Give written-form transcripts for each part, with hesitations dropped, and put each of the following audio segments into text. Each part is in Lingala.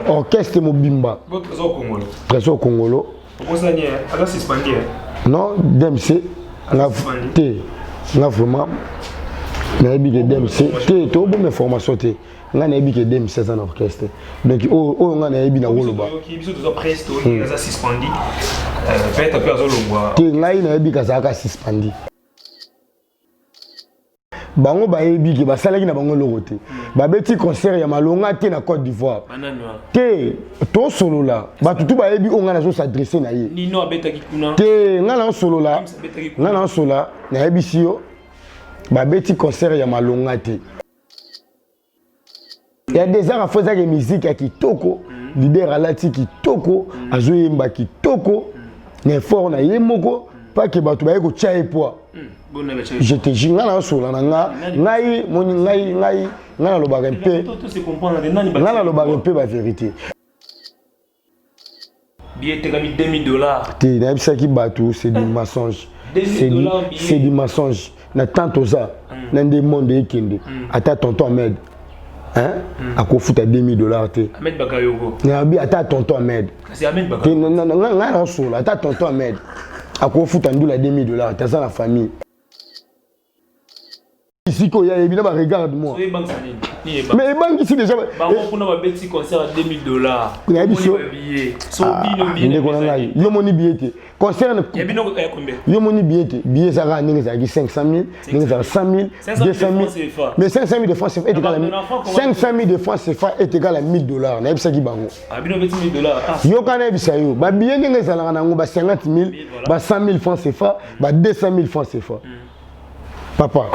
orchestre Mobimba. Votre trésor congolo. Trésor congolo. Vous avez suspendu. Non, DMC. Nga vraiment. Na bi que DMC. Té to bonne formation té. Nga na bi que DMC en orchestre. Donc nga na bi na woloba. Qui biso to presto, il a suspendu. Peut-être peu azolongwa. Té nga na bi ka za suspendu. Bango bayebi ke basalaki na bango lokote babeti concert ya malonga te na Côte d'Ivoire te to solola batutu bayebi onga na zo s'adresser na ye nino abetaki kuna te nga na solola na yebi sio babeti concert ya malonga te ya des arts faisant que musique ya kitoko leader alati kitoko azoyemba kitoko na fort na yemoko pas que batu baye ko tia poids. Je te jure nga na sola na ngai moni ngai na lo bagempé nga na lo bagempé ba vérité billet te gami $2000 te na bisa ki batu c'est du mensonge c'est du mensonge na tant oza na ndé monde ekende ata tonton Ahmed hein ako futa $2000 te Ahmed Bakayoko na bi ata tonton Ahmed c'est Ahmed Bakayoko nga na sola ata tonton Ahmed ako futa ndula $2000 ta ça la famille. Ici, il y a évidemment, regarde-moi. Mais les banques ici déjà. On a un petit concert à $2000. Il y a des billets. Il y a mon billet. Concert. Il y a combien? Il y a mon billet. Billet, ça va à 500 000, 100 000, 200 000. Mais 500 000 de francs CFA est égal à 500 000 de francs CFA est égal à $1000. Il y a ça qui bango. Ah, bien $1000. Il y a quand même ça. Bah billet, il y a 50 000, 100 000 francs CFA, 200 000 francs CFA. Papa,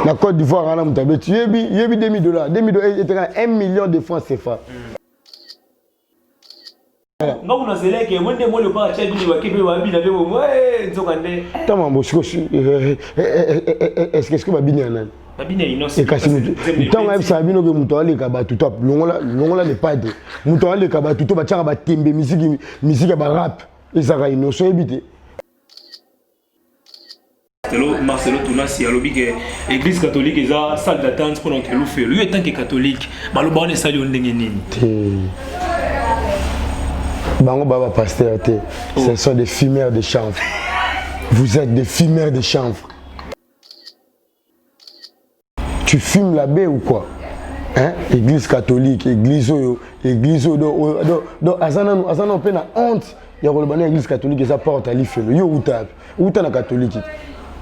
la Côte d'Ivoire, il y a $2000. $2000 est égal à 1 million de francs CFA. Non, vous avez dit que moi, le pas acheter du Wakibe Wabi, avec moi, Nzokande. Comment, est-ce que va bien nan? Babine innocent. Et kasi tant même ça bino que muto ale kabatu top. Longola le pas de. Muto ale kabatu to ba tchaka ba tembe musique ba rap. Et ça va innocent éviter. Marcelo Tounasi a lobby que l'église catholique est une salle d'attente pour que l'on fait. Lui étant que catholique, mais le bon est salut on n'engage. Bango baba pasteur te. Ce sont des fumeurs de chanvre. Vous êtes des fumeurs de chanvre. Tu fumes la baie ou quoi? Hein? Église catholique, église do azana pe na honte. Ya ko le église catholique ça porte à l'ifelo. Yo uta na catholique.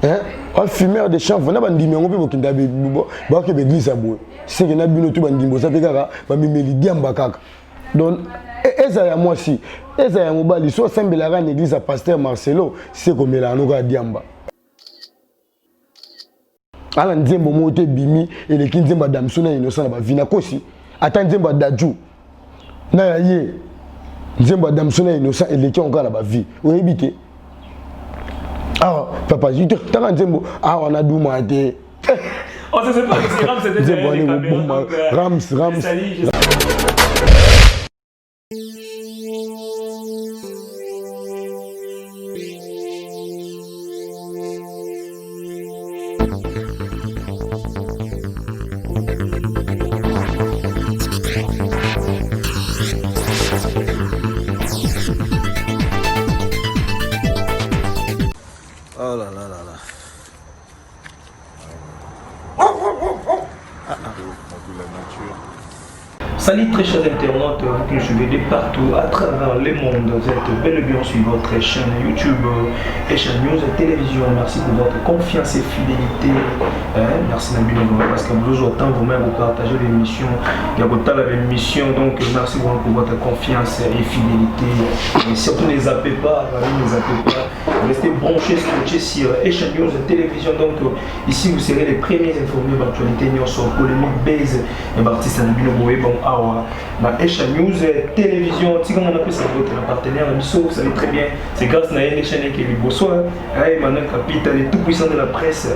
Hein? Un fumeur de chanvre, na bandimi ngo pe bokinda ba ke l'église abo. C'est que na bino tu bandimbo ça pe kaka ba mimeli diamba kaka. Donc eza ya moi si eza ya mobali so sembela ka l'église à pasteur Marcelo c'est comme la noka diamba. Ala nzembo mote bimi et le kinzemba damsuna innocent na ba vina kosi. Ata nzemba daju. Na ya ye. Nzemba damsuna innocent et le ki encore na ba vie. Oyebite. Ah, papa, je te dis, on a dû m'aider. On ne sait pas si Rams était Rams. Oh là là là là. Salut très chers internautes, vous nous suivez de partout à travers le monde. Vous êtes bel et bien sur votre chaîne YouTube et chaîne News et Télévision. Merci pour votre confiance et fidélité. Merci Nabino parce que vous autant vous-même vous partagez l'émission. Il y a beaucoup d'émissions, donc merci beaucoup pour votre confiance et fidélité. Et surtout ne zappez pas, restez branchés, scotchés sur chaîne News et Télévision. Donc ici vous serez les premiers informés de l'actualité sur polémique base et artiste Nabino bon na Esha News Télévision, si on appelle ça votre partenaire, vous savez très bien, c'est grâce à une chaîne qui est libre. Soit Emmanuel Capital, le tout puissant de la presse,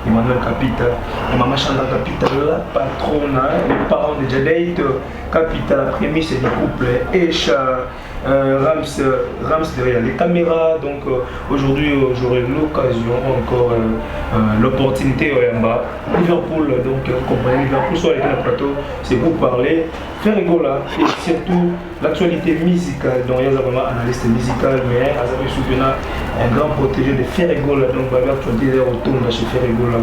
Emmanuel Capita, et Maman Chanda Capita, la patronne, les parents de Jadeit Capita, la prémisse du couple, Echa, Rams derrière les caméras. Donc aujourd'hui, j'aurai l'occasion, encore l'opportunité au Liverpool, donc compagnie Liverpool sur le plateau, c'est vous parler, faire rigoler et surtout l'actualité musicale. Donc il y a vraiment un analyste musical, mais Azami Soupena, un grand protégé de Ferrigola. Donc l'actualité est autour de chez Ferrigola,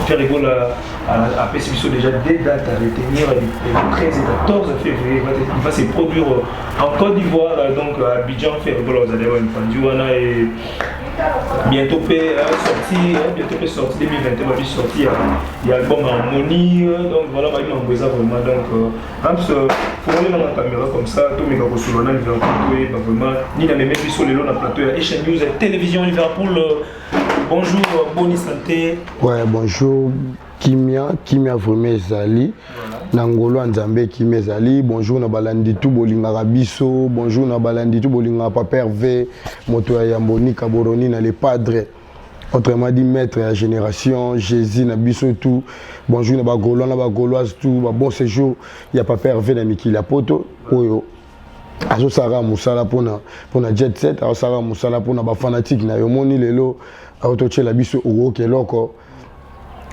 Ferrigola a perçu déjà des dates à retenir, le 13 et 14 février. Il va se produire en Côte d'Ivoire, donc à Abidjan. Ferrigola, vous allez voir une Pandiwana et bientôt sorti 2021, puis sorti il y a l'album Harmonie. Donc voilà, il m'a envoyé ça vraiment. Donc pour aller dans la caméra comme ça, tout mes gars sur le Liverpool, vraiment ni dans mes métiers sur le plateau et chaîne news télévision Liverpool. Bonjour, bonne santé. Ouais, bonjour. Kimia vraiment ezali nangolo nzambe kimia ezali. Bonjour na balandi tout bolinga biso, bonjour na balandi tout bolinga Papa Hervé moto ya Yamboni Kaboroni na les padres, autrement dit maître à génération Jésus na biso tout. Bonjour na bagolo na bagoloise tout, bon séjour il y a Papa Hervé na Mikila poto oyo azo sara musala pona jet set, azo sara musala pona ba fanatique na yomoni lelo autoche la biso oko keloko.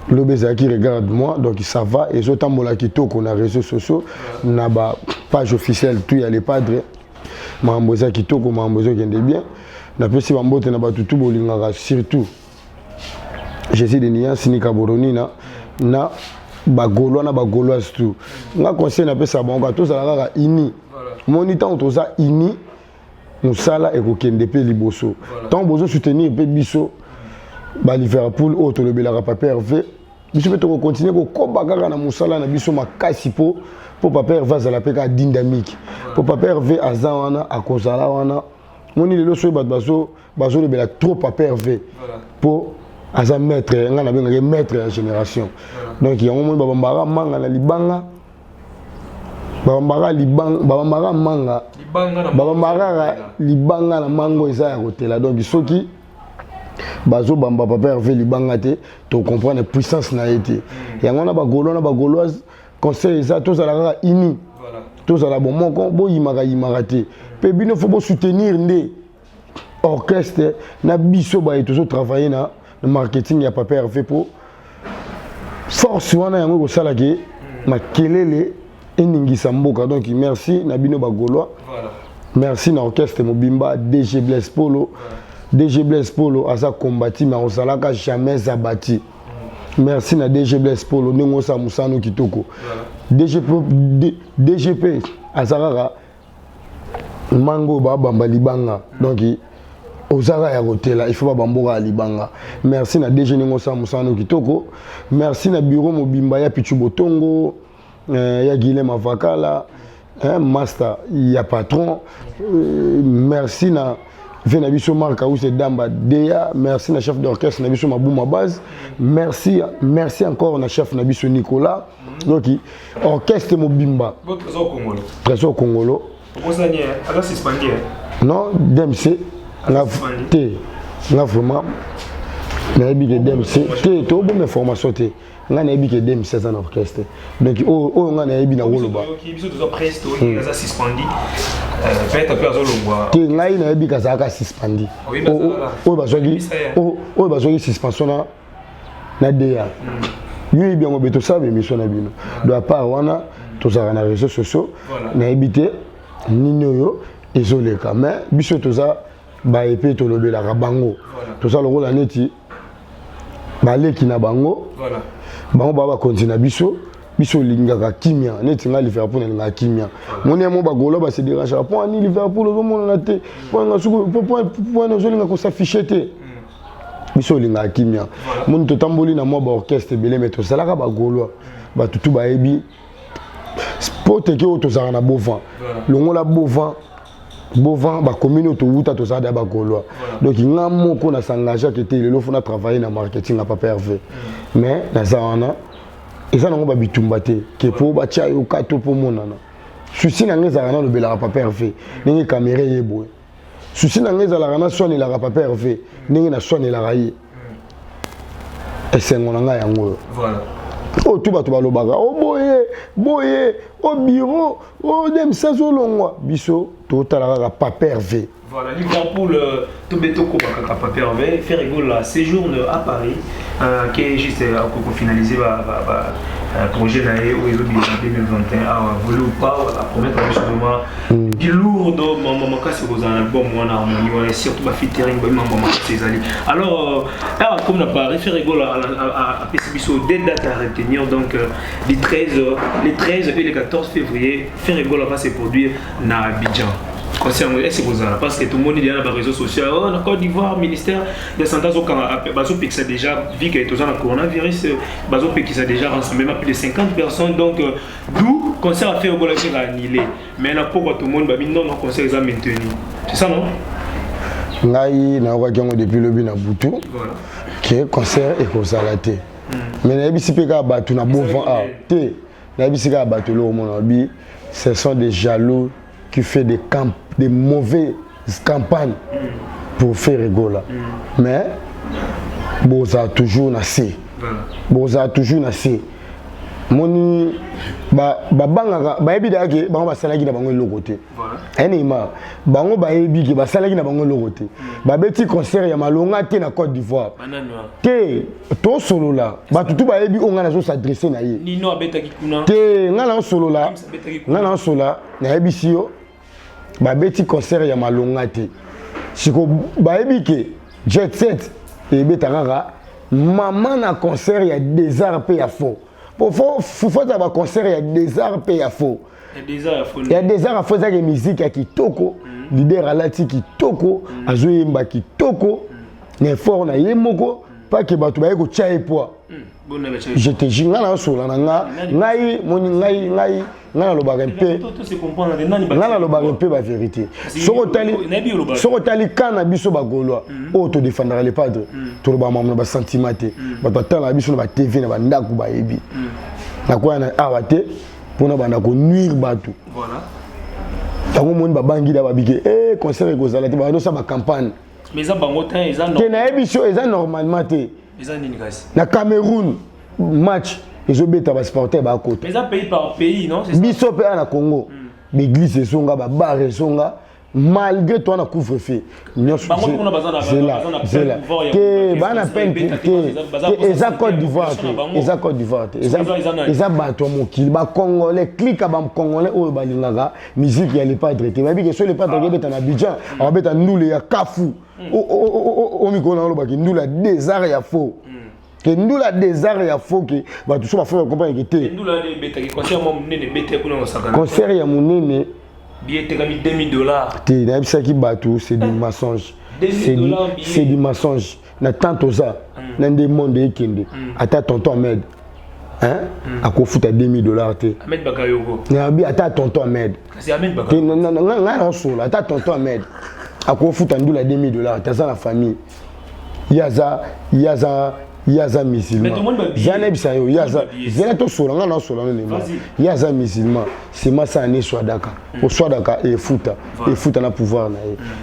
Le baiser qui regarde moi, donc ça va. Et je tambola qui toque on a réseaux sociaux, na ba page officielle, tout y a les padres. Ma mboza qui toque, ma mboza qui est bien. Na pesi ba mbote na ba tutu bolingara surtout. Jésus de Nia Sinika Boroni na ba golo na ba goloise tout. Nga conseil na pesa bango to za la ini. Monita on to za ini. Musala et ko kende pe liboso. Tant besoin soutenir pe biso. Ba Liverpool autre le Belara Papa Hervé biso peut continuer ko kobaka na musala na biso makasi po Papa Hervé za la peka dynamique po Papa Hervé azawana akozala wana moni lelo so bazo le bela trop Papa Hervé po aza maître nga na benga maître la génération donc il y a un moment babambara manga na libanga babambara manga babambara libanga na mango eza ya hôtel donc soki bazo bamba Papa Hervé libanga te to comprendre puissance na été yango na bagolo na bagoloise conseil ça tous à la ini tous à la bon moko bo yimaka te pe bino faut bo soutenir ndé orchestre na biso ba toujours travailler na marketing ya Papa Hervé pour force wana yango ko sala ke makelele eningisa mboka. Donc merci na bino bagolois, merci na orchestre Mobimba DG Blaise Polo. DG Blaise Polo a sa combattu mais on salaka jamais abattu. Merci na DG Blaise Polo nengo sa musano kitoko. DGP azarara mango ba bamba libanga. Donc ozara ya hôtel il faut ba bamboka libanga. Merci na DG nengo sa musano kitoko. Merci na bureau Mobimba ya Pichu Botongo, ya Guilhem Avakala, master ya patron. Merci na Venabiso Marc Aousse Damba Deya, merci na chef d'orchestre Nabiso Mabouma Base, merci encore na chef Nabiso Nicolas. Donc orchestre Mobimba. Votre trésor congolo. Trésor congolo. Vous savez, alors c'est suspendu. Non, DMC na vraiment na bi que DMC te to bonne formation te. Nga na bi que DMC en orchestre. Donc o nga na bi na woloba. Qui biso to presto, il a suspendu. Peut-être peu azolongwa te ngai na yebi kazaka suspendi o bazongi suspension na deya yo bien obeto sabe mission na bino de à part wana tozaka na réseaux sociaux na ebité nini oyo ezoleka mais biso toza ba epé to lobela ka bango toza lokola neti baleki na bango bango ba continue biso lingaka kimia neti nga Liverpool na kimia moni mo bagolo ba se dérange point ni Liverpool zo mona te point nga suku point no zolinga ko s'afficher te biso lingaka kimia moni to tamboli na mo ba orchestre belé mais to salaka bagolo ba tutu ba ebi sport ke auto zara na bovan longola bovan ba commune to wuta to zada bagolo donc nga moko na s'engager que te lelo fona travailler na marketing na Papa Hervé mais na zawana et ça n'a pas bitumba te que pour batia yo kato pour monana souci na ngeza kana le bela Papa Hervé ningi caméra yebo souci na ngeza la kana sonne la Papa Hervé ningi na sonne la raie esengo na nga yango voilà o tout bato balobaka o boye au bureau o dem sazolongwa biso totalaka kaka Papa Hervé. Voilà, Liverpool, Tobeto Kobaka Papa Hervé, fait rigolo à séjourne à Paris, qui est juste pour finaliser le projet d'année où ils ont dit en 2021, à voulu ou pas, à promettre justement du lourd dans mon cas, c'est aux albums, mon harmonie, on est surtout ma featuring, mon ses alliés. Alors, comme on a parlé, fait rigolo à PCBISO, des dates à retenir, donc les 13 et les 14 février, fait rigolo va se produire dans Abidjan. Parce que tout le monde est dans les réseaux sociaux, en Côte d'Ivoire, ministère de la Santé, a déjà vu que tout le coronavirus, a déjà rassemblé plus de 50 personnes, donc d'où le concert a fait au Bola qui a annulé. Mais pourquoi tout le monde non, le concert est maintenu. C'est ça, non? Ngai na wakango depuis le bina butu que concert et consalaté. Mais na bisi peka batu na bon vent a té na bisi ka batu lo mon abi, ce sont des jaloux qui fait des mauvaises campagnes pour faire rigoler. Mais boza toujours nassé. Boza toujours nassé. Moni banga ba ebi dake bango basalaki na bango lokote. Enima bango ba ebi ki basalaki na bango lokote. Ba beti concert ya malonga te na Côte d'Ivoire. Te to solo la ba tutu ba ebi onga na zo s'adresser na ye. Nino abetaki kuna. Te ngala solo la. Ngala solo la na ebi sio ba beti concert ya malonga te. Siko ba ebi ke Jet Set e betanga maman na concert ya des arts pe ya faux. Pour faut avoir concert il y a des arts et il y a faux. Il y a des arts à faux avec musique qui toko, leader à lati qui toko, azoyemba qui toko, mais fort na yemoko, pas que batu ba ko tchaye poa. Je te jure là sur la ngai ngai ngana lo bagempe. Ngana lo bagempe ba vérité. Sokotali kana biso ba golwa, auto défendra les padres. To ba mamna ba sentimate. Ba tala biso na ba TV na ba ndaku ba yebi. Na kwa na awate pona ba na ko nuire batu. Voilà. Tango moni ba bangi da ba bike concert ko zala te ba no sa ba campagne. Mais ça bango temps ils en na émission ils en normalement te. Ils en ningasi. Na Cameroun match ils ont bêta ba sporter ba côté. Mais ça pays par pays non c'est ça. Biso pe na Congo. L'église songa ba bar songa malgré toi na couvre-feu. C'est là. Que bana peine que eza Côte d'Ivoire te. Eza Côte d'Ivoire te. Eza bato mokili ba congolais clique ba congolais o ba lingaka musique ya les padres te. Ba bi que sur les padres beta na Abidjan, on beta ndule ya Kafu. O mikona lo ba ki ndula des arts ya faux. Que nous la des arts ya faux que ba tout ça ba faire comprendre que te. Ndula de beta ki concert mo munene beta kuna osaka. Concert ya munene billet te kami $2000. Te na bisa ki bato c'est du mensonge. C'est du mensonge. Na tanto ça na des monde ekende. Ata tonton Ahmed. Hein? A ko futa $2000 te. Ahmed Bakayoko. Na bi ata tonton Ahmed. C'est Ahmed Bakayoko. Na solo ata tonton Ahmed. A ko futa ndula $2000 ta ça la famille. Yaza musulman. Zane bisayo yaza. Zane to solo ngana solo ne. Yaza musulman. C'est ma ça ne soit daka. Au soit daka et futa. Et futa na pouvoir na.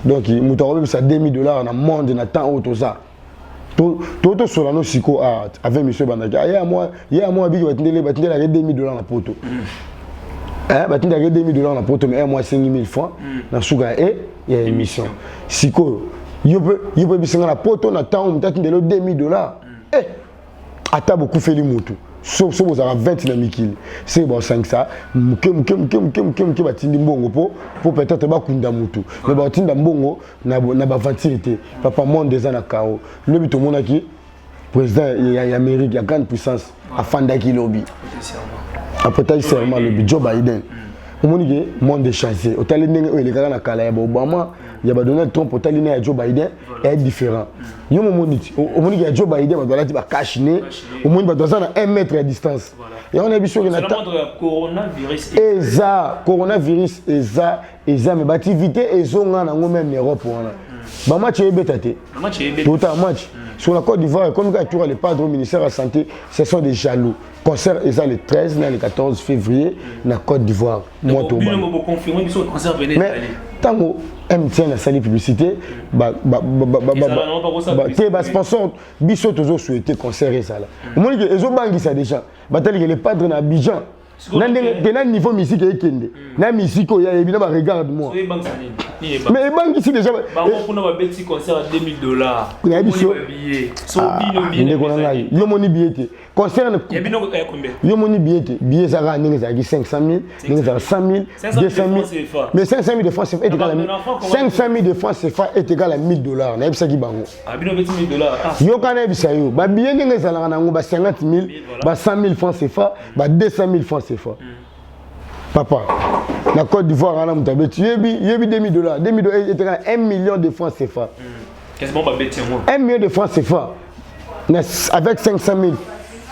Donc muta ko bisa $2000 na monde na temps auto ça. To solo no siko art avec monsieur Bandaka. Ya moi bi batindele la $2000 na poto. Batindele $2000 na poto mais moi 5000 francs na suga et il y a émission. Siko yo peut bisinga na poto na temps mutatindele $2000. Ata beaucoup fait les motos. Sauf vous avez 20 na mikili. C'est bon 5 ça. Muke batindi mbongo pour peut-être ba kunda moto. Mais ba tinda mbongo na ba ventilité. Papa monde des ana kao. Le but mona ki président ya Amérique ya grande puissance afanda ki lobby. Peut-être serment le Joe Biden. Au monde de chancé. Au tali ndenge o elekaka na kala ya Obama. Il y a Donald Trump au tali na Joe Biden est différent. Yo moniti au moni ya Joe Biden doit la cacher au moni doit na 1 mètre à distance. Et on a vu sur le coronavirus coronavirus eza mais activité ezonga na ngo même Europe wana. Ba match e betate. Tout un match. sur la Côte d'Ivoire comme il y a les padres au ministère de la Santé, ce sont des jaloux. Concert est le 13 et le 14 février dans la Côte d'Ivoire. Moi tout confirmer que le concert venait mais tant que MTN a sali publicité sponsor biso toujours souhaité concert et ça là. Moi ils ont bangi ça déjà. Batali les padres na Abidjan. Dans niveau musique et kende. Na musique il y a évidemment regarde moi. Mais bangi ici déjà. On a un petit concert à $2000. Il y a biso. Yo moni billet. Concert il y a bino combien? Yo moni billet ça ga ndenge za 500 000, ndenge za 100 000, 200 000. Mais 500 000 de francs CFA est égal à 500 000 de francs CFA est égal à $1000. Na bisa ki bango. Ah bino $1000. Yo kana bisa yo. Ba billet ndenge za la nango ba 50 000, ba 100 000 francs CFA, ba 200 000 francs CFA. Papa, la Côte d'Ivoire, on a $2000. $2000 est égal à 1 million de francs CFA. Qu'est-ce que vous bêtez moi? 1 million de francs CFA. Avec 500 000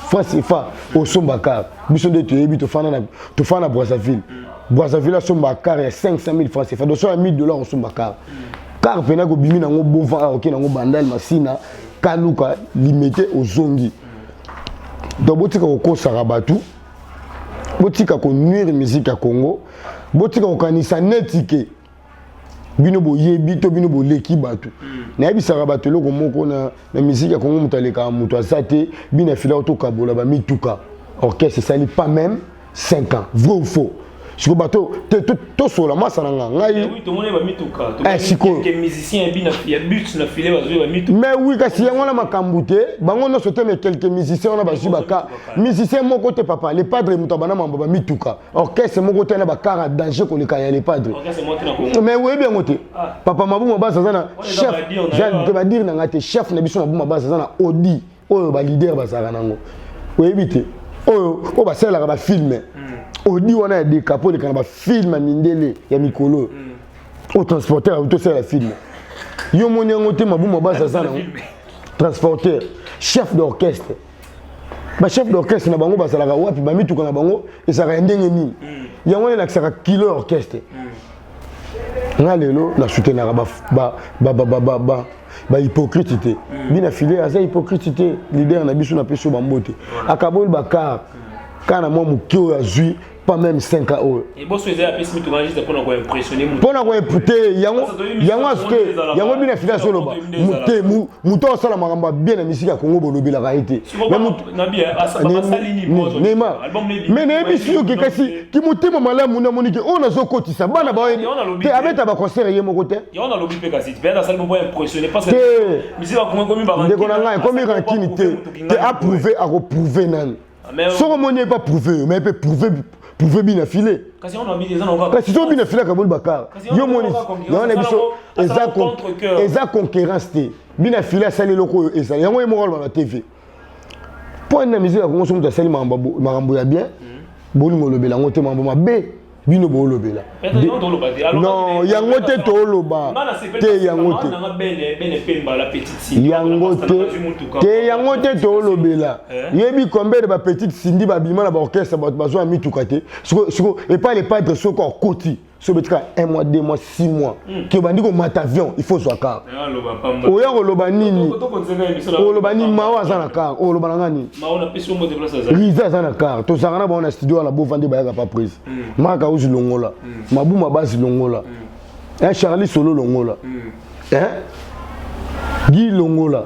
francs CFA au Sombakar. Bisson de Tuébi, tu fais à Brazzaville. Brazzaville, à Sombakar, il y a 500 000 francs CFA. Donc, $1 000 au Sombakar. Car, il y a un bimi dans un bon vent, il y a un bandal, Massina, Kaluka, limité aux Zongi. Donc, il y a un cours Sarabatou. Botika ko nuire musique à Congo, botika ko kanisa netike bino bo yebi to bino bo leki batu na yebi sara batu loko moko na musique à Congo mutaleka muto asate bina fila to kabola ba mituka orchestre ça n'est pas même 5 ans vrai ou faux siko bato to sola masa nga ngai oui to mone ba mituka to quelques musiciens bina ya but na file ba zo ba mituka mais oui kasi yango na makambute bango no sote mais quelques musiciens on a ba jibaka musiciens moko te papa les padres mutabana mamba ba mituka orchestre moko te na ba car danger ko le kaya les padres mais oui bien ngote papa mabu mabasa zana chef je va dire na ngate chef na biso mabu mabasa zana odi oyo ba leader ba sara nango oui bité oyo o ba sala ba filmer Odi wana des capots les canaba film mindele ya mikolo au transporteur auto c'est la film yo moni ngote mabu mabasa sana transporteur chef d'orchestre ba chef d'orchestre na bango basala ka wapi ba mituka na bango ezaka ndenge nini yango na saka kilo orchestre na lelo na soutenir ba hypocrite bina filé aza hypocrite leader na biso na peso bambote akabol bakar kana moi mukio ya zui pas même 5 ans. Et bon, c'est un peu si tu vas juste pour impressionner. Pour impressionner, yango bien fila solo ba. Muto sala maramba bien la musique à Congo bolobi la réalité. Mais ne bi sio ke kasi ki mutema malamu na monike on a zokoti sa bana ba te avec ta ba concert ye moko te. Ya on a lobi pe kasi. Tu vas ça pour impressionner parce que musique à Congo comme ba. Ndeko na ngai comme rankini te approuver à reprouver nan. Soko moni pas prouver mais peut prouver bien filer. Kasi on a mis des gens encore. Kasi to bien filer kabol bakar. Yo moni. Yo na biso eza concurrence te. Bien filer sali loko eza. Yango e moral na TV. Point na musique à Congo somo ta sali marambo ya bien. Bolingo lobela ngote mambo mabe. Bino bo lobela. Non, yango te to loba. Te yango te. Yango te to lobela. Yebi combien de ba petite Cindy ba bima na ba orchestre ba bazo a mituka te. Siko et pas les padres sont encore côté. So betka 1 mois, 2 mois, 6 mois. Que bandi ko matavion, il faut soit car. Oya ko loba nini? O loba ni mawa za na car. O loba ngani? Mawa na peso mo déplacer ça. Riza za na car. To sangana ba na studio la bo vendre ba ya pas prise. Maka uzi longola. Mabu mabasi longola. Charlie Solo longola. Guy longola.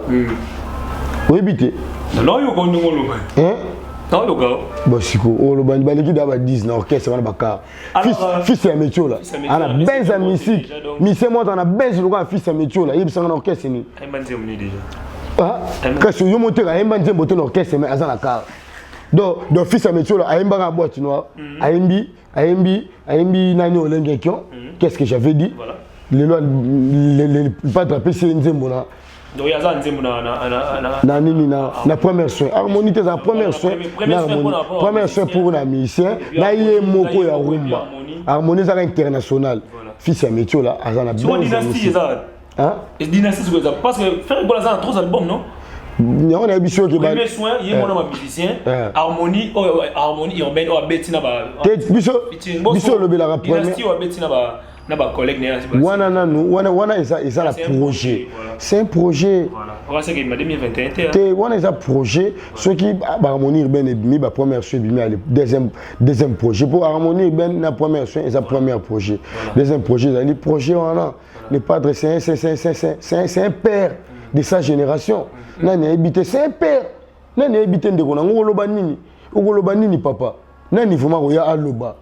Oui bité. Non yo ko longola. Non le gars. Bosiko, o lo bandi baliki da ba 10 na orchestre wana bakar. Fils ya métier là. Ana benza musique. Mise moi on a benza le gars fils ya métier là. Yebisa na orchestre ni. Embanze moni déjà. Ah, kasi yo monter ka embanze bote na orchestre mais azana car. Donc fils ya métier là, aimba ka boîte noire. Aimbi nani olengekion. Qu'est-ce que j'avais dit? Voilà. Les pas attraper c'est nzembo na. Donc il y a ça nzembo na première soin harmonie c'est la première soin première soin pour un musicien na yé moko ya rumba harmonie ça international fils ya métier là azana bien dynastie ça hein et dynastie c'est ça parce que faire quoi ça 3 albums non on a biso ke ba premier soin yé mon musicien harmonie urbaine ou betina ba biso le bela première dynastie ou betina ba na ba collègue né wana nanu wana eza la projet c'est un projet voilà c'est que 2021 te wana eza projet ceux qui ba harmonie urbaine mi ba première suite bi mi deuxième projet pour harmonie urbaine na première suite eza premier projet deuxième projet les projets wana le padre c'est un père de sa génération nani habité c'est un père nani habité ndeko na ngoloba nini papa nani vraiment oya aloba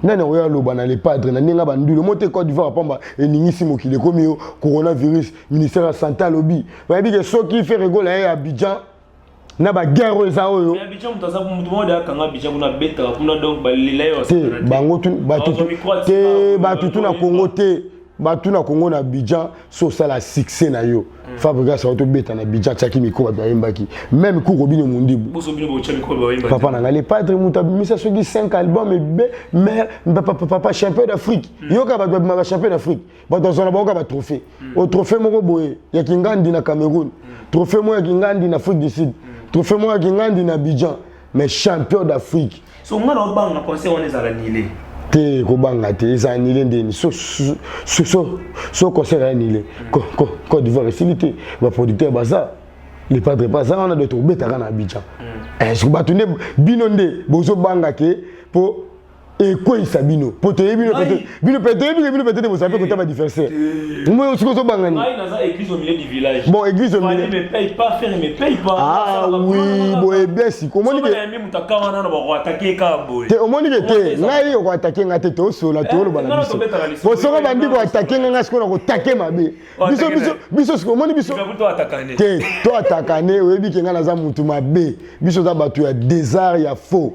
nani oya aloba na les padres na ninga bandulu moté Côte d'Ivoire pamba eningisi mokile komi coronavirus ministère de santé alobi ba bi que soki fait rigoler à Abidjan na ba guerre za oyo mais Abidjan mutaza mutu mo da kanga Abidjan kuna beta kuna donc ba lilayo bango tu ba tutu na Congo te batu na Congo na Abidjan so ça la succès na yo Fabregas auto beta na Abidjan tchaki miko ba yembaki même ku robino mundibu boso bino bo tchami ko ba yembaki papa na les padres muta misa soki 5 albums mais papa champion d'Afrique yo ka ba champion d'Afrique ba dans on ba trophée au trophée moko boye ya Kingandi na Cameroun trophée mo ya Kingandi na Afrique du Sud trophée mo ya Kingandi na Abidjan mais champion d'Afrique so ngana ba na conseil on est à l'annulé te kobanga te eza annulé ndeni so concert annulé Côte d'Ivoire facilité ba producteur baza les padres baza on a de to betaka na Abidjan est-ce que batunde bino nde bozo banga ke po et quoi il sabino poto bino peut-être vous savez que tu as adversaire moi aussi ko banga ni église au milieu du village bon église au milieu me paye pas faire me paye pas ah oui bon et bien si comment dire que mutaka wana na ba attaquer ka boy te omoni ke te ngai ko attaquer ngate to so la to lo bana biso bo soko bandi ko attaquer nga siko na ko attaquer mabe biso siko omoni biso te to attaquer oyebi ke nga na za mutu mabe biso za batu ya désert ya faux.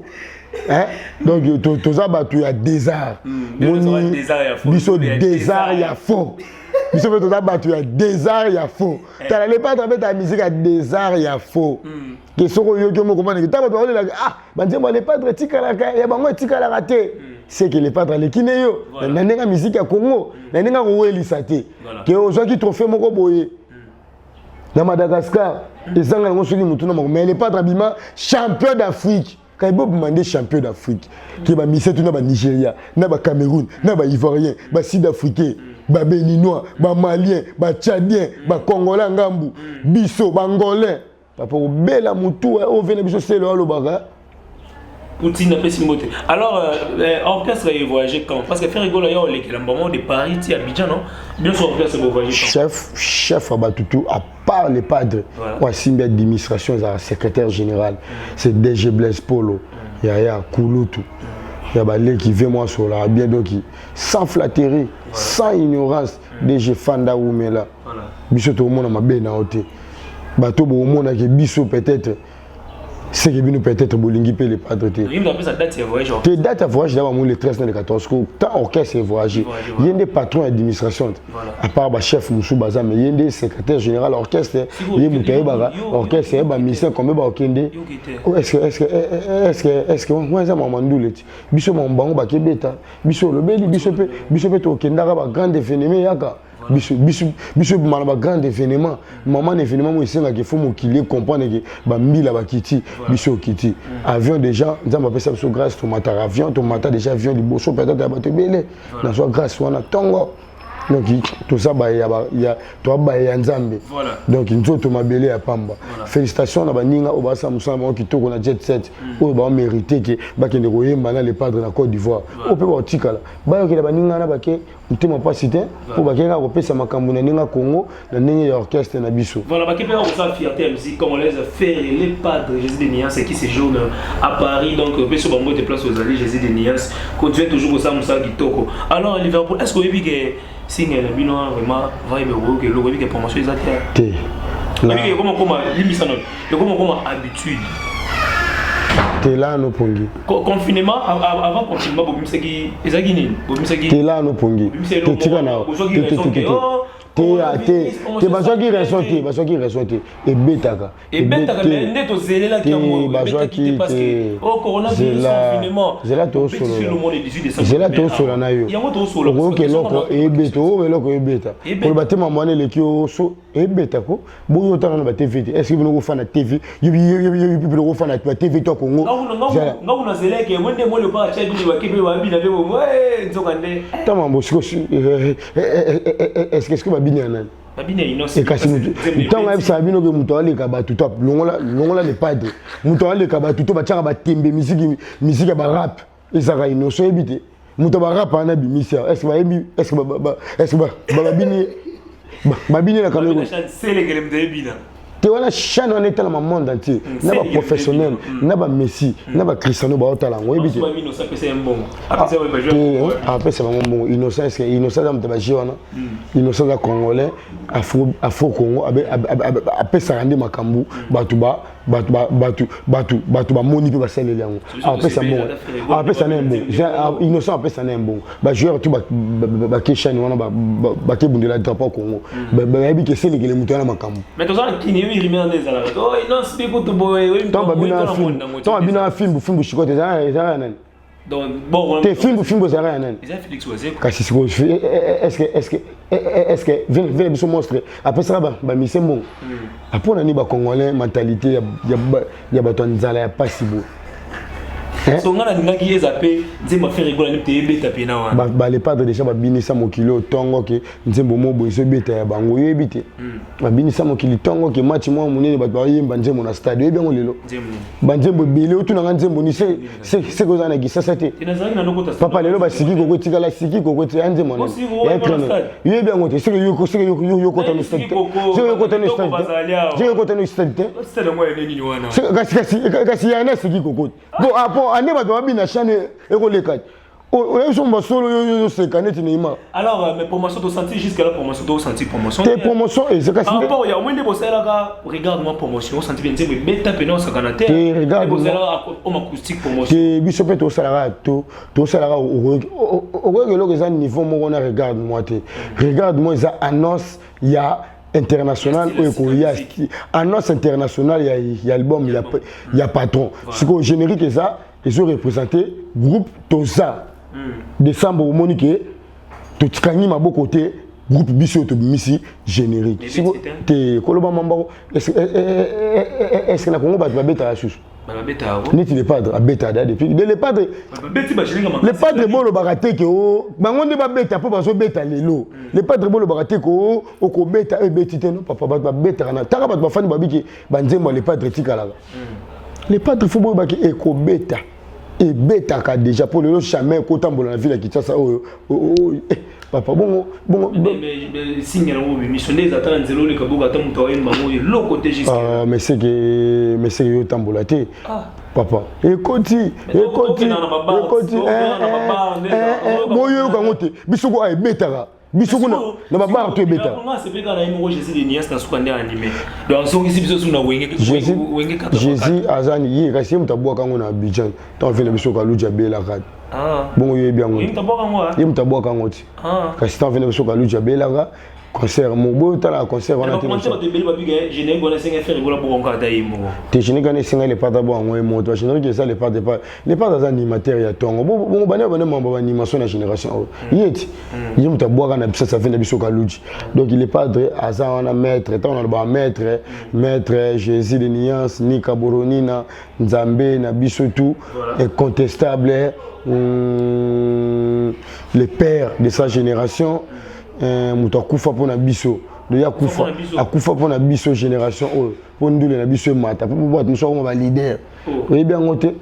Hein? Donc, tu as battu à désert. Biso désert, il y a faux. Biso tu as battu à désert, il y a faux. Tu n'allais pas travailler ta musique à désert, il y a faux. Que ce que tu comprends, tu as parlé là, ah, les padres, tu as raté. C'est que les padres, les kinéo, la musique à Congo, la musique que aux gens qui trouvent mon boye. Dans Madagascar, les Anglais sont mais les padres, champion d'Afrique. Quand il faut demander champion d'Afrique, qui va misser tout dans le Nigeria, dans le Cameroun, dans le Ivoirien, dans le Sud-Africain, dans le Béninois, dans le Malien, dans le Tchadien, dans le Congolais, dans le Bisso, dans le Angolais. Papa, au bel amoutou, au Vénébiso, c'est le Halobaga. Poutine a fait ce mot. Alors, orchestre a voyagé quand? Parce que faire rigoler, il y a un moment de Paris, à Abidjan, non? Bien sûr, orchestre a voyagé quand? Chef Abatutu, à part les padres, Simbi administration, secrétaire général, c'est DG Blaise Polo, il y a Kouloutou, il y a Balé qui vient moi sur la bien donc sans flatterie, sans ignorance, DG Fanda Oumela. Biso tout le monde m'a bien noté. Bateau au monde qui biso peut-être. C'est que nous peut-être bolingi les padres. Il a sa date de voyage. Tes dates de voyage d'abord le 13 et le 14 tant orchestre voyagé. Il y a des patrons d'administration à part le chef Moussou Baza mais il y a des secrétaires général orchestre, il y a Moutaye Baga orchestre et ministère comme Bakende. Est-ce que moi ça Mamandou let. Biso Mambango ba kebeta, biso le beli biso pe to kendara ba grand événement yaka. Biso malaba grand événement maman événement moi ici qu'il faut qu'il comprendre que ba mbila ba kiti biso kiti avion déjà nzamba pesa biso grâce to mata avion to mata déjà avion liboso peut-être ba te belé na so grâce wana tongo donc tout ça ba ya to ba ya nzambe donc nzoto mabele ya pamba félicitations na baninga obasa musama kitoko na jet set o ba mériter que ba kende koyemba na les padres na Côte d'Ivoire o pe ba tikala ba ke baninga na ba ke mutema pasité pour ba kenga kopesa makambo na ninga Congo na ndenge ya orchestre na biso voilà ba ke pe ko fierté musique congolaise faire les padres Jésus de Nias qui séjourne à Paris donc peso bango te place aux alliés Jésus de Nias continue toujours ça musa kitoko alors Liverpool est-ce que vous que single bino vraiment vibe que le que promotion exacte là comment limisano comment habitude t'es là no pongi confinement avant confinement bobimsaki ezaki nini bobimsaki t'es là no pongi tika na te bazwa ki raison te ebetaka mais ndeto zelela ki yango bazwa ki te zela to solo na yo okoyoka eloko ebeta koloba te mama wana eleki oso ebeta ko boyo otanga na ba TV te est-ce que bino kofana TV yebi bino kofana ba TV to Congo ngakuna zeleke mwende mwele pa cha bino bakepe babina be mo nzoka nde tama mbosiko est-ce que babini anani babina innocent kasi ntango ayebisa bino ke moto aleka bato to longola le padre moto aleka bato to batiaka batembe misiki ya barap ezaka innocent oyebi te moto barap ana bimisi est-ce que bayebi est-ce que babini na kameko te wana chaîne wana etala ma monde entier na ba professionnel na ba Messi na ba Cristiano ba otala ngo yebi te apesa bango mbongo innocent est-ce que innocent da mutaba jiwana innocent da congolais afro Congo apesa rande makambu batu moni pe basaleli yango apesa mbongo apesa na mbongo innocent apesa na mbongo ba joueur tu ba ke chaîne wana ba ke bundela drapeau Congo ba yebi ke sele kele mutu na makambu mais tozana kini oh non c'est pour tout boy tant bina film chikote ezala nani donc bon te film ezala nani Félix Oazeko kasi siko est-ce que vient biso monstre après ça ba misembo apona ni ba congolais mentalité ya bato nzala ya pasibo so ngana ngaki ezape nzemba faire rigola ne te ebeta pena wana ba les padres déjà ba binisa mokilo tongo ke nzembo mobo iso beta ya bango yebite ba binisa mokili tongo ke match mo munene ba yemba nzembo na stade yebi ngo lelo ba nzembo bele otuna nga nzembo ni c'est ko zana gisasa te papa lelo ba siki ko tika la siki ko ti nzembo na ya traîner yebi ngo te c'est yo ko tanu stade yo ko tanu stade kasi ya na siki ko bon apo ane bato babina chaîne ekoleka oyebisomba solo yo seka neti Neymar alors mais promotion to senti jusqu'à la promotion to senti promotion te promotion ezaka sindi rapport ya mwende bosalaka regarde moi promotion senti bien nzembo beta pena osakana te regarde bosalaka on acoustique promotion te biso pe to salaka to salaka okokeloko eza niveau moko na regarde moi te regarde moi eza annonce ya international annonce internationale il y a album il y a patron siko générique eza ils ont représenté groupe Toza décembre au Monique to tikangi maboko te groupe biso to bimisi générique siko te koloba mambako est-ce que na Congo bato babeta la chouchou neti les padres abeta depuis les padres bolo bagate ke o bango nde babeta po bazo beta lelo les padres bolo bagate ko o beta ebeti te non papa ba beta na taka bato bafani babiki banzembo les padres tikalaka les padres faut bo baki eko beta et beta ka déjà pour le jamais ko tambola na ville ki tsa o papa bon mais signe na obi missionnaire atala nzelo le kabuka tamuto wa mbango le côté juste mais c'est que yo tambola te papa ekoti boyo kangote bisuko ay betaka bisuko na babar to ebeta c'est pas na imo Jésus de Nias na sukande animé donc so ici biso suna wenge 4 Jésus azani yi kasi mtabwa kango na Abidjan to vile biso ka luja bela kad bongo yebi yango mtabwa kango ti kasi to vile biso ka luja bela ka concert mo tala concert wana te général ne singa les pas d'abord en mo to général que ça les pas des animateurs ya tongo bon bana membre animation na génération yeti yim ta boire na bisa ça fait na biso ka luji donc il est padre aza wana maître tant on ba maître Jésus de Nias ni Kaboronina Nzambe na biso tout incontestable les pères de sa génération muto akufa pona biso de akufa pona biso génération o pondule na biso mata po boîte nous sommes ba leader oui bien ngote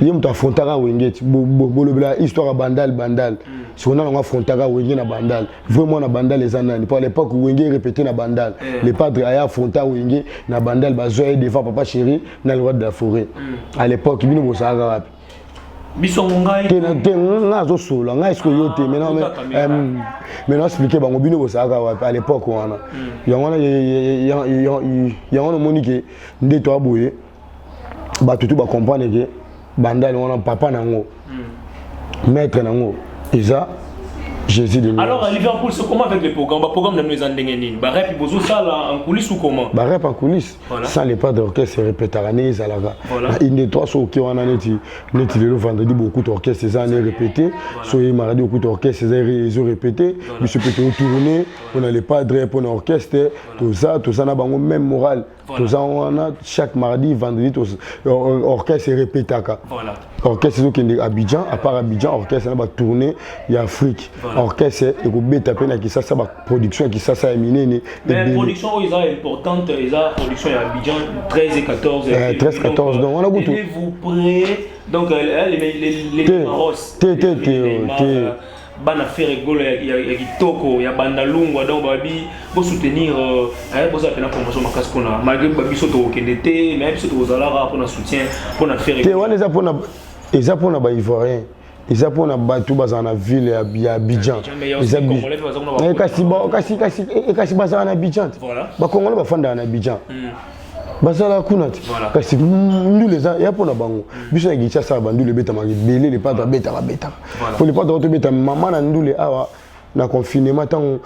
ye muto affrontaka wengeti bolobela histoire bandal si on a un affrontaka wengeti na bandal vraiment na bandal les anani pour l'époque wengeti répété na bandal les padres aya affronta wengeti na bandal bazoe devant papa chéri na le roi de la forêt à l'époque bino bosaka wapi bisongo ngai nga zo solo nga esko yote maintenant expliquer bango bino bosaka à l'époque wana yangona yangona monike ndeto aboye bato tout ba comprendre que bandal wana papa nango maître nango eza Jésus de Alors à Liverpool, c'est comment avec les programmes? Le programme de nous est en rap, il ça en coulisses ou comment? Rap en coulisses. Sans les pas d'orchestre, répétaranés, ça là. Une des trois sont qui ont le vendredi beaucoup d'orchestres, ces années répétés. Soit mardi beaucoup d'orchestres, ils ont répété. Ils se peut tourner, on a les padres pour l'orchestre, tout ça n'a pas même moral. Tout ça on a chaque mardi, vendredi, orchestre répété. Orchestre qui est à Abidjan, à part Abidjan, orchestre n'a pas tourné, il y a Afrique. Orchestre et go beta pena qui ça production qui ça éminé mais production ils sont importante ils ont production à Abidjan 13 et 14 13 14 donc on a goûté vous prêt donc les Maros bana faire rigolo ya kitoko ya bandalungwa donc babi pour soutenir pour ça pena promotion makas pona malgré babi soto okendete mais biso to zalaka pour na soutien pour na faire rigolo on les a pour na ba ivoirien. Ils ont pour battu dans la ville à Abidjan. Ils ont kasi bazana Abidjan. Ba Congolais ba fanda na Abidjan. Bazala kunat. Kasi nous les a ya pour na bango. Biso ya gicha sa bandu le beta mari belé les pas beta. Pour les pas de beta maman na ndule awa na confinement tant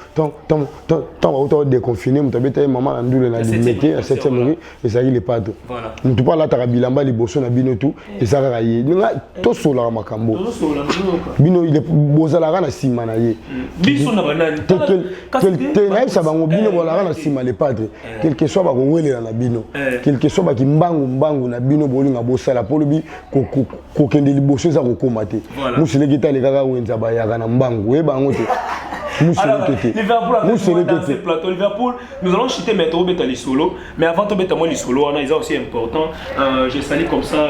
autant déconfiné mutabeta maman na ndule na limité à 7e rue et ça il est pas voilà tu parles là tarabilamba liboso na bino tout et ça raye nga to sola makambo bino il est bozala na sima na ye biso na banani quel na ça bango bino bola na sima les padres quel que soit ba ko welela na bino quel que soit ba ki mbangu na bino bolinga bosala pour bi ko kende liboso za ko komate musile kita le kaka wenza ba ya na mbangu e bango te. Alors, Liverpool a fait dans ce plateau. Liverpool, nous allons chuter maintenant au Betali Solo. Mais avant de mettre moi les solo, on a des aussi important. Je salue comme ça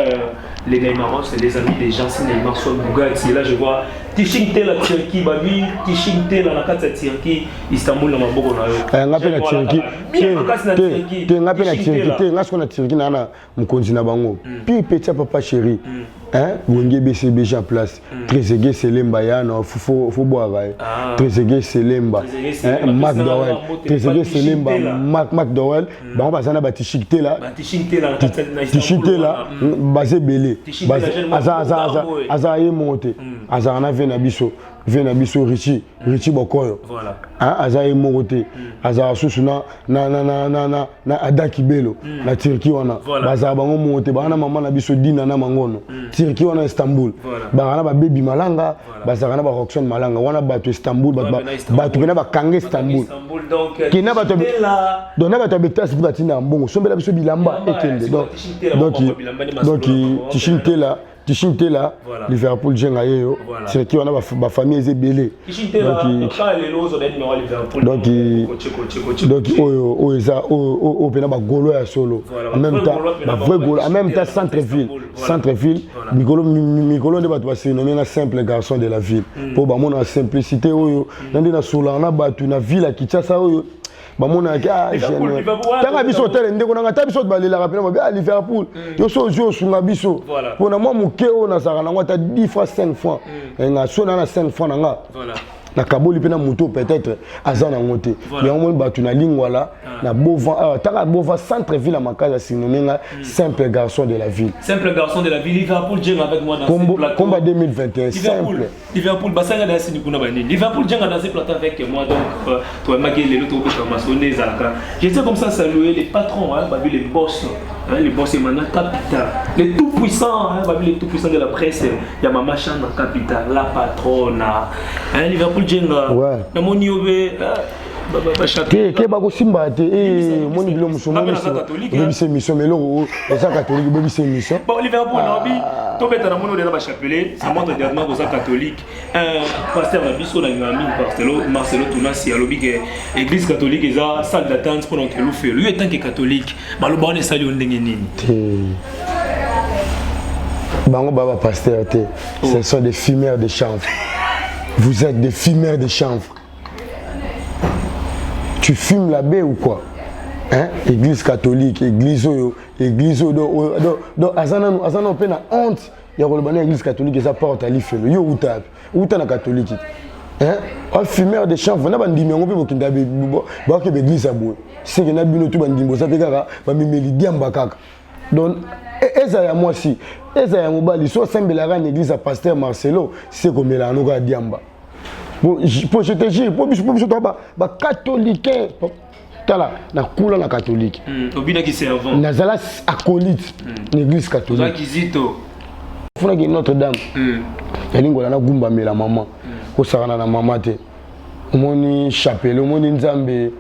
les Neymaros, les amis des gens, c'est Neymar sur Bouga. Et là, je vois Tishing Tel la Turquie, Babi, Tishing Tel la Nakata Turquie, Istanbul, dans ma bourre. On appelle la Turquie. On appelle la Turquie. On a Turquie, on a un continent bango. Puis petit papa chéri. Wenge BCBG en place. Trezeguet Selemba Yana, faut boire. Trezeguet Selemba. Mac Dowell. Trezeguet Selemba, Mac Dowell. On va s'en abattre Tishing Tel là. Tishing Tel là, basé belé. Azaye monté. Azana Venabiso Richie Bokoyo. Voilà. Azaye monté. Azara Susuna na Adaki Bello. La Turquie wana. Bazara bango monté. Bana maman na biso dina na mangono. Turquie wana Istanbul. Bana ba baby Malanga. Bazara na ba Roxane Malanga. Wana batu Istanbul. Batu na ba Kange Istanbul. Qui na batu. Donc na batu betas pour batina mbongo. Sombela biso bilamba ekende. Donc Tishinte là. Tishinte là, Liverpool Jengayo, c'est qui on a ma famille est belée. Donc au pena ba golo ya solo. En même temps, ba vrai golo, en même temps centre-ville, Migolo de ba c'est nommé un simple garçon de la ville. Pour ba mon simplicité oyo, ndé na sola na ba tu na ville qui tcha oyo. Bamona ka jeune tanga biso tel ndeko na ngata biso balela rapena ba Liverpool yo so jo sunga biso pona moi mukeo na saka na ngata 10 fois 5 fois nga sona na 5 fois nga voilà na kaboli pena moto peut-être azana ngote mais on ba tu na lingwala na bova tanga bova centre ville à Makaza sinomenga simple garçon de la ville Liverpool jeng avec moi dans ce plateau combat 2021 simple Liverpool basanga na sini kuna bani Liverpool jeng dans ce plateau avec moi donc toi magé les loto ko masonné zalaka j'étais comme ça saluer les patrons babi les boss et maintenant capital les tout puissants babi les tout puissants de la presse ya mama chan dans capital la patronne Liverpool jenga na moni obe ke ba ko simba te moni bilo musomo ni c'est mission mais lo ça catholique bo c'est mission bon Liverpool na bi to beta na mono de la chapelet ça montre dernièrement que ça catholique pasteur na biso na ngami Marcelo Tunasi alobi que église catholique eza salle d'attente pour notre loufer lui étant que catholique ba lo ba on sali ndenge nini bango baba pasteur te ce sont des fumeurs de chanvre. Vous êtes des fumeurs de chanvre. Tu fumes la baie ou quoi? Église catholique, église donc azana pe na honte. Ya kolobana église catholique eza porte à l'ifelo. Yo uta na catholique. Un fumeur de chanvre na bandimi ngo pe bokinda ba ke église abo. C'est que na bino tu bandimbo ça te kaka ba mimeli diamba kaka. Donc eza ya moi si eza ya mobali so sembelaka na église à pasteur Marcelo c'est comme la noka diamba Pour je te jure, pour catholique. Tala, na kula na catholique. Obina qui servant. Nazala acolyte, l'église catholique. Oza kizito. Funa ki Notre-Dame. Elingola na gumba mela maman. Ko sarana na mama te. Omoni chapelle, omoni nzambe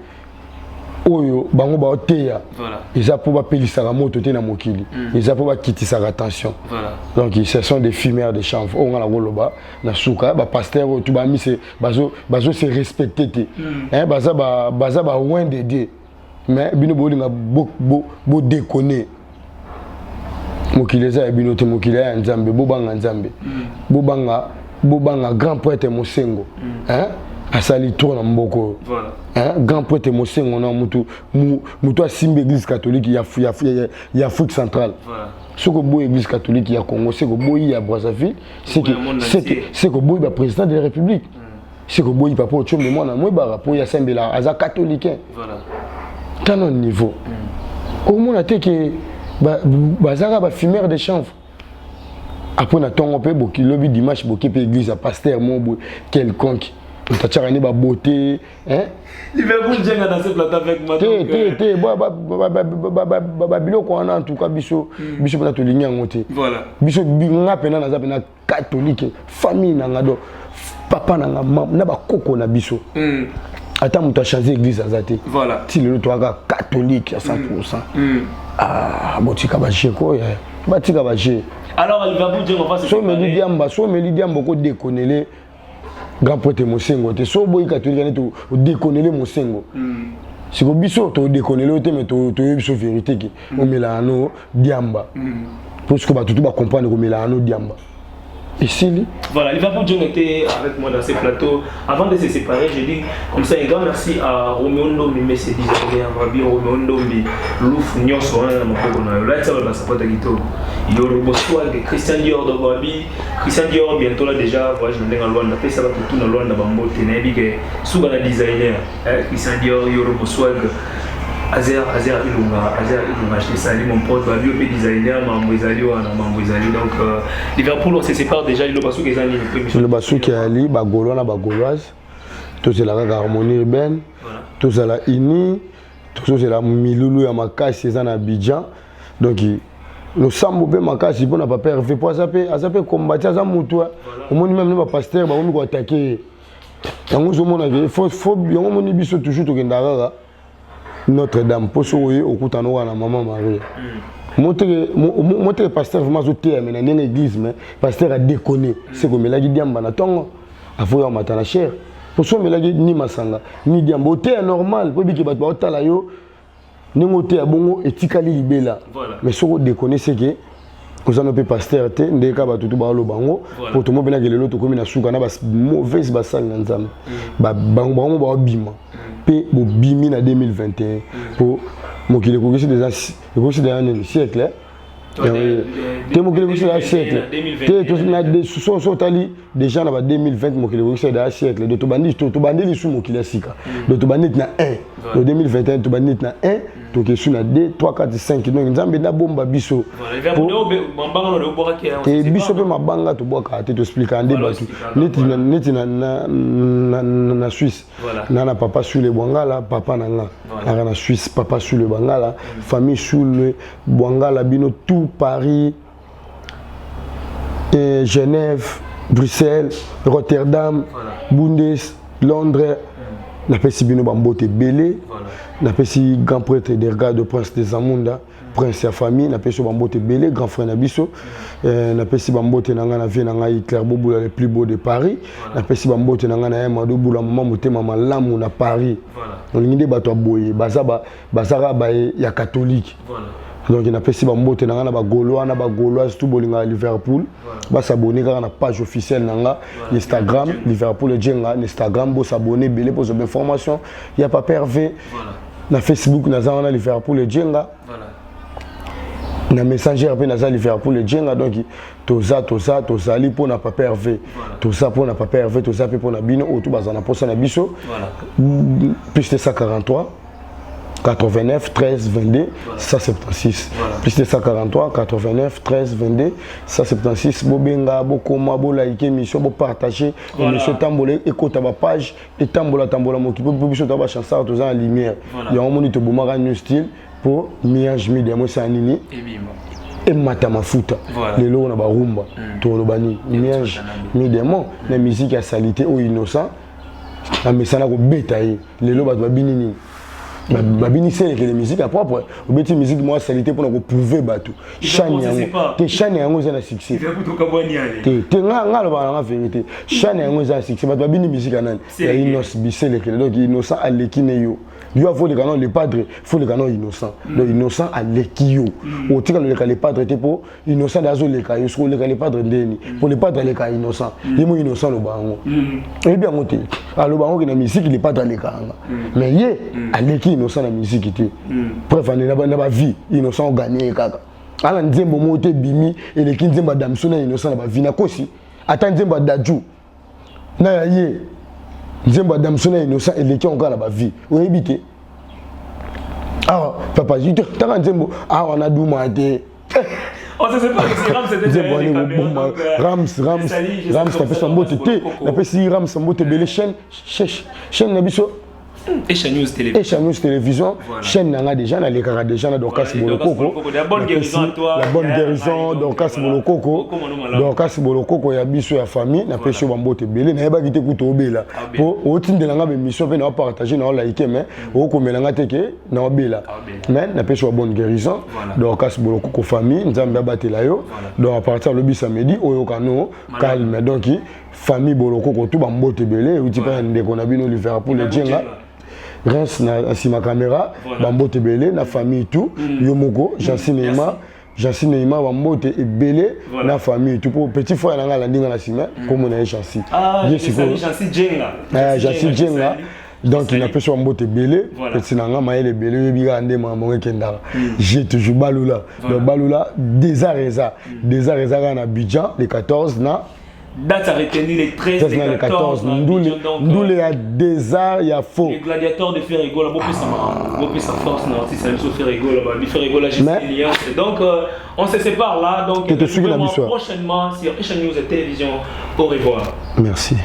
oyo bango ba oteya. Voilà. Ils a pour ba pelisaka moto te na mokili. Ils a pour ba kitisaka attention. Voilà. Donc ce sont des fumeurs de chanvre. On a la goloba na suka ba pasteur tout ba mi se bazo se respecter te. Hein baza ba loin de Dieu. Mais bino bolinga bo déconner. Mokili za bino te mokili ya nzambe bobanga nzambe. Bobanga grand prêtre Mosengo. Hein asali tour na mboko. Voilà. Hein grand prêtre Mosengo na mutu asimba église catholique ya Afrique centrale. Voilà. Ce que boy église catholique ya Congo, c'est que boy ya Brazzaville, c'est que boy ba président de la République. C'est que boy papa chom de moi na moi ba rapport ya sembela aza catholique. Voilà. Tant au niveau. Au monde a été que bazara ba fumeur de chanvre. Après na tongo pe boki lobby dimanche boki pe église à pasteur mon quelconque. Tachara ba beauté, hein? Liverpool jenga dans ce plateau avec moi. Biloko wana en tout cas biso pona to linya ngote. Voilà. Biso nga pena na za pena catholique, famille na ngado, papa na nga na ba koko na biso. Attends muta changer église azate. Voilà. Ti le to aga catholique à 100%. Ah, botika ba jeko ya. Batika ba je. Alors Liverpool jenga on va se so me lidiamba ko déconner grand prêtre Mosengo te so boy catholique ne to déconner Mosengo. Si ko biso to déconner te mais to biso vérité ki o melano diamba. Parce que ba tout ba comprendre ko melano diamba. Et si voilà, Liverpool John était avec moi dans ces plateaux. Avant de se séparer, j'ai dit comme ça un grand merci à Roméo Ndombi, Messi Dizagé, à Rabi Roméo Ndombi, Louf Nyoso, là ça va s'apporter à Guito. Il y a le Boswag, Christian Dior de Babi, Christian Dior bientôt là déjà, voyage dans le Luanda, fait ça va tout dans le Luanda, Bambo, Ténébi, souvent un designer, Christian Dior, il y a le Boswag. Azer ilunga acheté ça mon pote va lui designer mambo ezali donc Liverpool on se sépare déjà le basu qui ezali le basu qui ali ba gaulois na ba gauloise tout c'est la harmonie urbaine tout ça la ini tout c'est la milulu ya makasi ezana Abidjan donc le sambo pe makasi bon pas père fait pour ça pe combattre ça mutu au monde même le pasteur ba on ko attaquer yango zo mona que faut yango moni biso toujours to kendara Notre-Dame, pour sauver au coup de la maman Marie. Montre pasteur vraiment zoté mais dans l'église mais pasteur a déconné. C'est comme la diamba na tongo a faut ya matana cher. Pour sauver la ni masanga ni diamba oté normal pour biki bato otala yo ni moté bongo etikali libela. Mais ce qu'on déconné c'est que vous en avez pasteur te ndeka bato tout ba lo bango pour tout monde que le lot comme na suka na ba mauvaise basal na nzam. Ba bango ba bima. Pour bimi en 2021 pour mokile ko déjà siècle te mokile ko siècle te na so tali déjà na 2020 mokile ko siècle de to bandi su mokile sika de to bandi na 1 de 2021 to bandi na 1 to ke su na 2 3 4 5 donc nzambe na bomba biso te biso pe mabanga to boka te to explique ande batu neti na Suisse na papa sur le Bwangala papa nanga na Suisse papa sur le Bwangala famille sur le Bwangala bino tout Paris Genève Bruxelles Rotterdam Bundes Londres na pesi bino bambote belé na pesi grand prêtre des regards de prince des Amunda prince ya famille na pesi bambote belé grand frère na biso na pesi bambote nanga na vie nanga Hitler Bobula le plus beau de Paris na pesi bambote nanga na Emma Dobula maman motema malamu na Paris on nginde bato boye bazara ba ya catholique donc il a pesi bambote nanga na ba gauloise tout bolinga Liverpool ba s'abonner car na page officielle nanga Instagram Liverpool jenga Instagram bo s'abonner belé pour des informations il y a pas Hervé na Facebook na zana Liverpool jenga na messenger pe na za Liverpool jenga donc tozali pour na papa Hervé tout ça pour na papa Hervé tout ça pour na bino autour bazana pour ça na biso plus de 143 89 13 22 176 plus 243 89 13 22 176 bobenga bokoma bolike émission bo partager émission tambolé ekota ba page et tambola mokipo biso ta ba chanson tous en lumière ya on moni to bomaka new style pour miage midi mo sanini et mata mafuta lelo na ba rumba to lobani miage midi mo na musique ya salité ou innocent na mesana ko betaye lelo ba binini babini c'est que les musiques à propre ou beti musique moi salité pour nous prouver bateau chane yango za na succès te nga lo ba na vérité chane yango za succès babini musique anani ya innocent bisele que donc innocent alekine yo faut le canon le padre faut le canon innocent donc innocent alekio o tika le padre te pour innocent dazo le ka yo so le padre ndeni pour le padre le ka innocent yemo innocent lo bango et bien ngote alo bango que na musique le padre le ka mais ye aleki innocent na musique te bref na ba vie innocent gagner kaka ala nzembo mote bimi et le kinzemba damso na innocent na ba vie na kosi ata nzemba daju na ya ye nzemba damso na innocent et le ki encore na ba vie o ebité ah papa jito ta nzembo ah wana duma te on se sait pas que Rams c'était Rams ça fait son mot tété la petit Rams son mot belé chaîne na biso Esha News Télévision chaîne nanga déjà na les cara déjà na Dorcas Bolokoko la bonne guérison à toi la bonne guérison Dorcas Bolokoko Dorcas Bolokoko ya biso ya famille na pêche bambote belé na yeba kité kuto obela po otindelanga be mission pe na partager na like mais o komelanga teke na obela mais na pêche bonne guérison Dorcas Bolokoko famille nzambe abatela yo donc à partir le samedi oyo kano calme donc famille Bolokoko tout bambote belé ou tipa ndeko na bino Liverpool le djenga Reste na sima caméra bambote belé na famille tout yomoko Jansi Neima bambote et belé na famille tout pour petit frère na la ndinga na sima comme on a Jansi Jansi Djenga Jansi Djenga donc il n'a pas sur bambote belé petit nanga maele belé biga ndema monge kendara j'ai toujours balula donc balula des arreza na Abidjan les 14 na date à retenir les 13 et les 14. Nous les a des arts, il y a faux. Les gladiateurs de Ferrigo, là, beaucoup sa force, non, si ça me fait Ferrigo, là-bas, du Ferrigo, là, j'ai donc, on se sépare là, donc, prochainement sur Esha News et Télévision. Au revoir. Merci.